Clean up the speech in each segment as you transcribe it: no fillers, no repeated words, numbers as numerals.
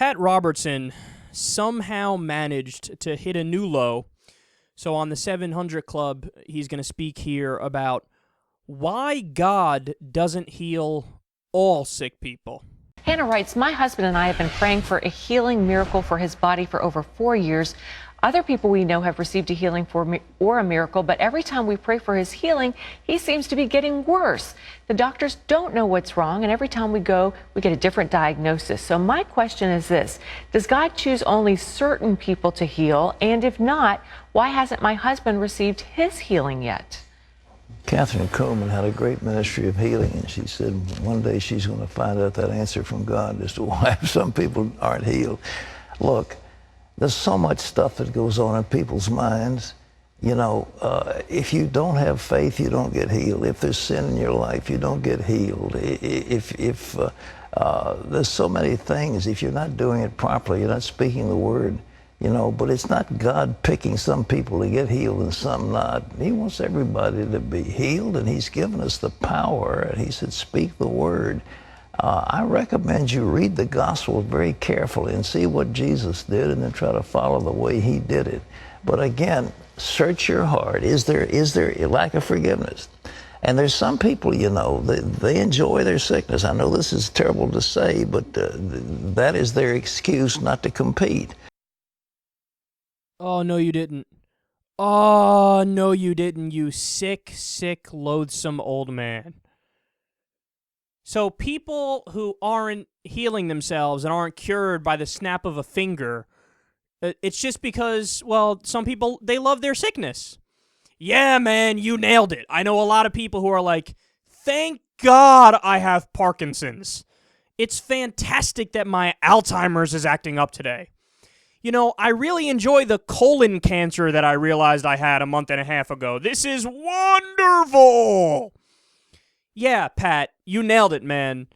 Pat Robertson somehow managed to hit a new low. So on the 700 Club, he's going to speak here about why God doesn't heal all sick people. Hannah writes, my husband and I have been praying for a healing miracle for his body for over 4 years. Other people we know have received a healing or a miracle, but every time we pray for his healing, he seems to be getting worse. The doctors don't know what's wrong, and every time we go, we get a different diagnosis. So my question is this: does God choose only certain people to heal? And if not, why hasn't my husband received his healing yet? Catherine Coleman had a great ministry of healing, and she said one day she's going to find out that answer from God as to why some people aren't healed. Look, there's so much stuff that goes on in people's minds. You know, if you don't have faith, you don't get healed. If there's sin in your life, you don't get healed. If there's so many things, if you're not doing it properly, you're not speaking the word, you know, but it's not God picking some people to get healed and some not. He wants everybody to be healed, and he's given us the power, and he said, speak the word. I recommend you read the gospel very carefully and see what Jesus did, and then try to follow the way he did it. But again, search your heart. Is there a lack of forgiveness? And there's some people, you know, they enjoy their sickness. I know this is terrible to say, but that is their excuse not to compete. Oh, no, you didn't. Oh, no, you didn't, you sick, loathsome old man. So people who aren't healing themselves and aren't cured by the snap of a finger, it's just because, well, some people, they love their sickness. Yeah, man, you nailed it. I know a lot of people who are like, thank God I have Parkinson's. It's fantastic that my Alzheimer's is acting up today. You know, I really enjoy the colon cancer that I realized I had a month and a half ago. This is wonderful! Yeah, Pat, you nailed it, man.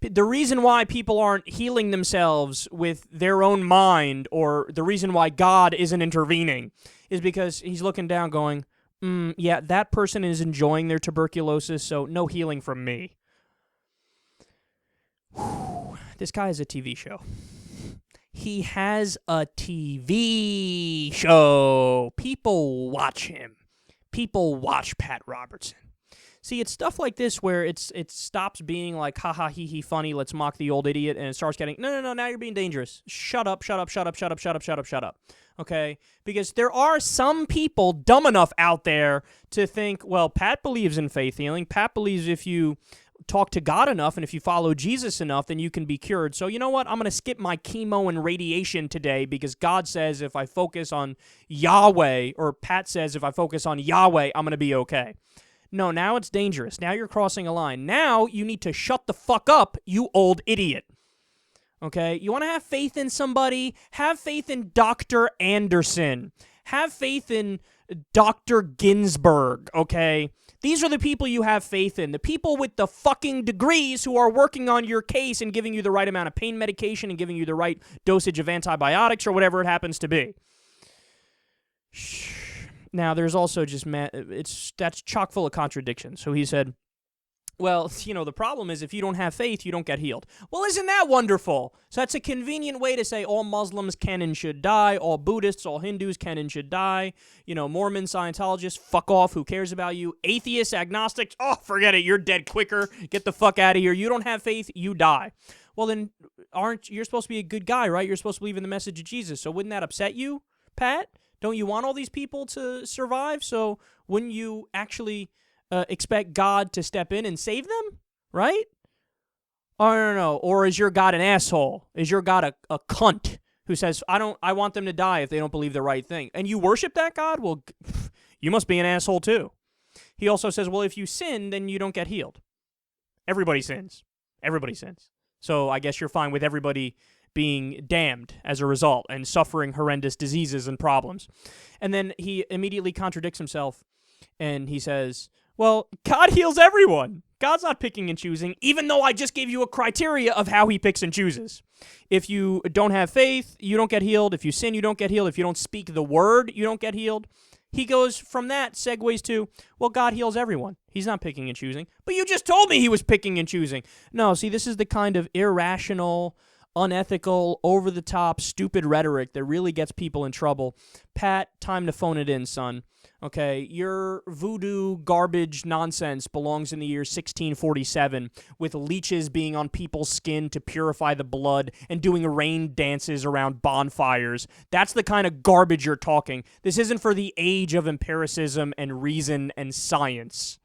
The reason why people aren't healing themselves with their own mind, or the reason why God isn't intervening, is because he's looking down going, yeah, that person is enjoying their tuberculosis, so no healing from me. Whew. This guy has a TV show. He has a TV show. People watch him. People watch Pat Robertson. See, it's stuff like this where it stops being like, ha ha, hee hee, funny, let's mock the old idiot, and it starts getting, no, now you're being dangerous. Shut up. Okay? Because there are some people dumb enough out there to think, well, Pat believes in faith healing. Pat believes if you talk to God enough and if you follow Jesus enough, then you can be cured. So you know what? I'm going to skip my chemo and radiation today because God says if I focus on Yahweh, or Pat says if I focus on Yahweh, I'm going to be okay. No, now it's dangerous. Now you're crossing a line. Now you need to shut the fuck up, you old idiot. Okay? You want to have faith in somebody? Have faith in Dr. Anderson. Have faith in Dr. Ginsburg, okay? These are the people you have faith in. The people with the fucking degrees who are working on your case and giving you the right amount of pain medication and giving you the right dosage of antibiotics or whatever it happens to be. Now, there's also just, that's chock full of contradictions. So he said, well, you know, the problem is if you don't have faith, you don't get healed. Well, isn't that wonderful? So that's a convenient way to say all Muslims can and should die, all Buddhists, all Hindus can and should die, you know, Mormons, Scientologists, fuck off, who cares about you? Atheists, agnostics, oh, forget it, you're dead quicker, get the fuck out of here, you don't have faith, you die. Well, then, you're supposed to be a good guy, right? You're supposed to believe in the message of Jesus, so wouldn't that upset you, Pat? Don't you want all these people to survive? So wouldn't you actually expect God to step in and save them, right? Or no. Or is your God an asshole? Is your God a cunt who says, I want them to die if they don't believe the right thing? And you worship that God? Well, you must be an asshole too. He also says, well, if you sin, then you don't get healed. Everybody sins. Everybody sins. So I guess you're fine with everybody being damned as a result and suffering horrendous diseases and problems. And then he immediately contradicts himself and he says, well, God heals everyone. God's not picking and choosing, even though I just gave you a criteria of how he picks and chooses. If you don't have faith, you don't get healed. If you sin, you don't get healed. If you don't speak the word, you don't get healed. He goes from that, segues to, well, God heals everyone. He's not picking and choosing. But you just told me he was picking and choosing. No, see, this is the kind of irrational, unethical, over-the-top, stupid rhetoric that really gets people in trouble. Pat, time to phone it in, son. Okay, your voodoo garbage nonsense belongs in the year 1647, with leeches being on people's skin to purify the blood and doing rain dances around bonfires. That's the kind of garbage you're talking. This isn't for the age of empiricism and reason and science.